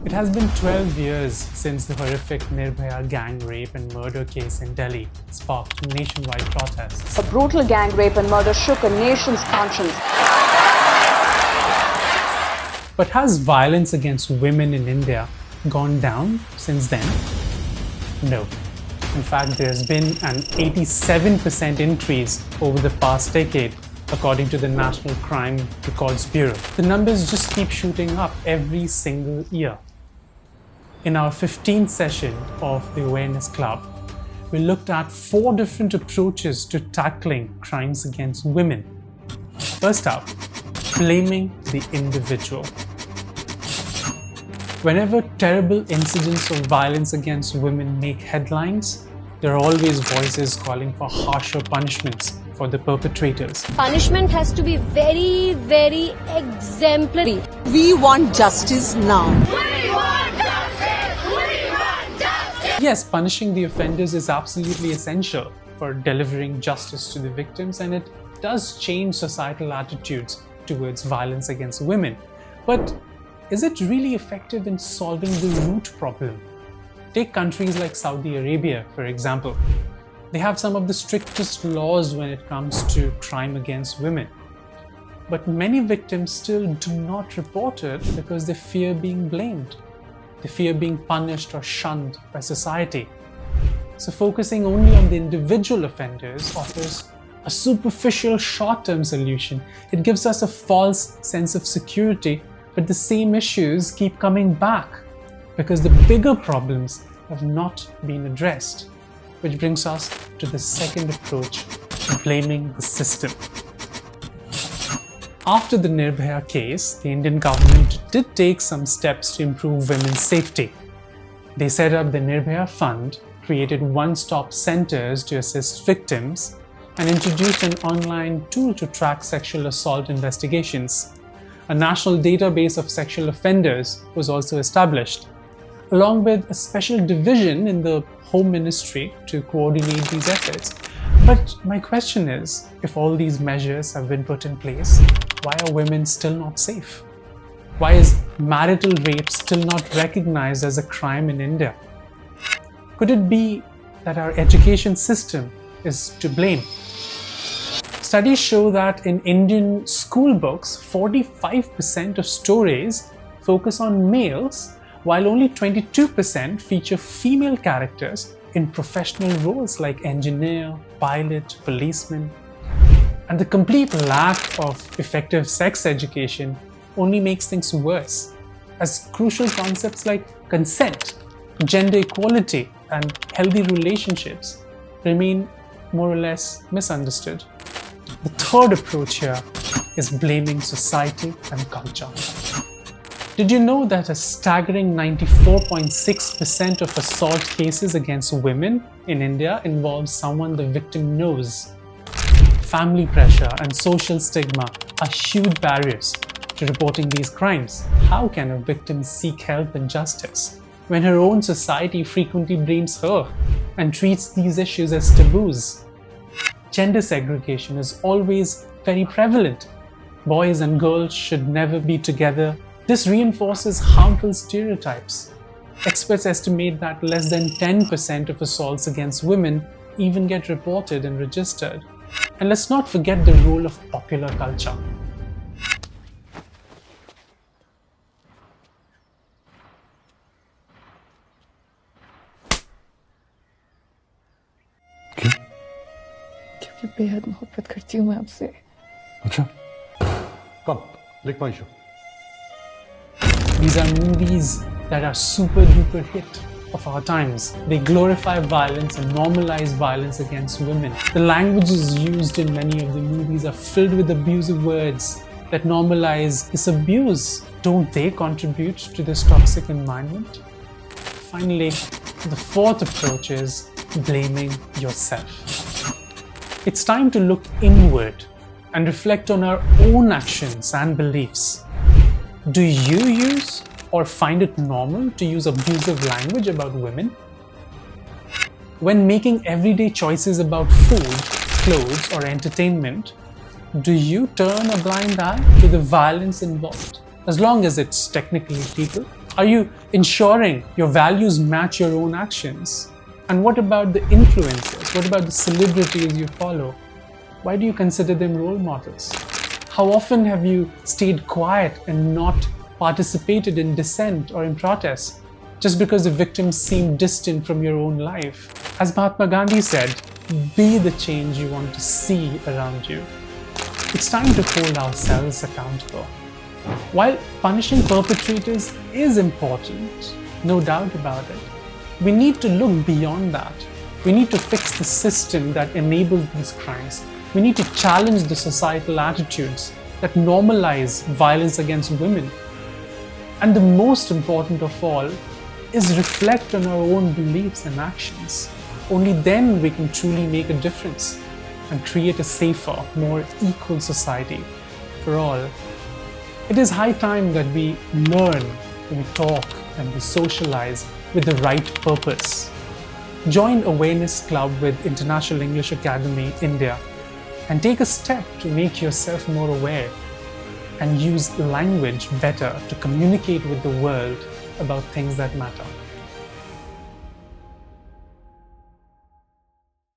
It has been 12 years since the horrific Nirbhaya gang rape and murder case in Delhi sparked nationwide protests. A brutal gang rape and murder shook a nation's conscience. But has violence against women in India gone down since then? No. In fact, there's been an 87% increase over the past decade, according to the National Crime Records Bureau. The numbers just keep shooting up every single year. In our 15th session of the Awareness Club, we looked at 4 different approaches to tackling crimes against women. First up, blaming the individual. Whenever terrible incidents of violence against women make headlines, there are always voices calling for harsher punishments for the perpetrators. Punishment has to be very, very exemplary. We want justice now. We want justice! We want justice! Yes, punishing the offenders is absolutely essential for delivering justice to the victims, and it does change societal attitudes towards violence against women. But is it really effective in solving the root problem? Take countries like Saudi Arabia, for example. They have some of the strictest laws when it comes to crime against women. But many victims still do not report it because they fear being blamed. They fear being punished or shunned by society. So focusing only on the individual offenders offers a superficial short-term solution. It gives us a false sense of security, but the same issues keep coming back because the bigger problems have not been addressed. Which brings us to the second approach, blaming the system. After the Nirbhaya case, the Indian government did take some steps to improve women's safety. They set up the Nirbhaya Fund, created one-stop centers to assist victims, and introduced an online tool to track sexual assault investigations. A national database of sexual offenders was also established, along with a special division in the Home Ministry to coordinate these efforts. But my question is, if all these measures have been put in place, why are women still not safe? Why is marital rape still not recognized as a crime in India? Could it be that our education system is to blame? Studies show that in Indian school books, 45% of stories focus on males, while only 22% feature female characters in professional roles like engineer, pilot, policeman. And the complete lack of effective sex education only makes things worse, as crucial concepts like consent, gender equality, and healthy relationships remain more or less misunderstood. The third approach here is blaming society and culture. Did you know that a staggering 94.6% of assault cases against women in India involves someone the victim knows? Family pressure and social stigma are huge barriers to reporting these crimes. How can a victim seek help and justice when her own society frequently blames her and treats these issues as taboos? Gender segregation is always very prevalent. Boys and girls should never be together. This reinforces harmful stereotypes. Experts estimate that less than 10% of assaults against women even get reported and registered. And let's not forget the role of popular culture. क्योंकि बेहद मोहब्बत करती हूँ मैं आपसे। अच्छा, come, lick my shoe. These are movies that are super duper hit of our times. They glorify violence and normalize violence against women. The languages used in many of the movies are filled with abusive words that normalize this abuse. Don't they contribute to this toxic environment? Finally, the fourth approach is blaming yourself. It's time to look inward and reflect on our own actions and beliefs. Do you use or find it normal to use abusive language about women? When making everyday choices about food, clothes, or entertainment, do you turn a blind eye to the violence involved, as long as it's technically legal? Are you ensuring your values match your own actions? And what about the influencers? What about the celebrities you follow? Why do you consider them role models? How often have you stayed quiet and not participated in dissent or in protest just because the victims seem distant from your own life? As Mahatma Gandhi said, be the change you want to see around you. It's time to hold ourselves accountable. While punishing perpetrators is important, no doubt about it, we need to look beyond that. We need to fix the system that enables these crimes. We need to challenge the societal attitudes that normalize violence against women. And the most important of all is reflect on our own beliefs and actions. Only then we can truly make a difference and create a safer, more equal society for all. It is high time that we learn, we talk, and we socialize with the right purpose. Join Awareness Club with International English Academy, India, and take a step to make yourself more aware and use language better to communicate with the world about things that matter.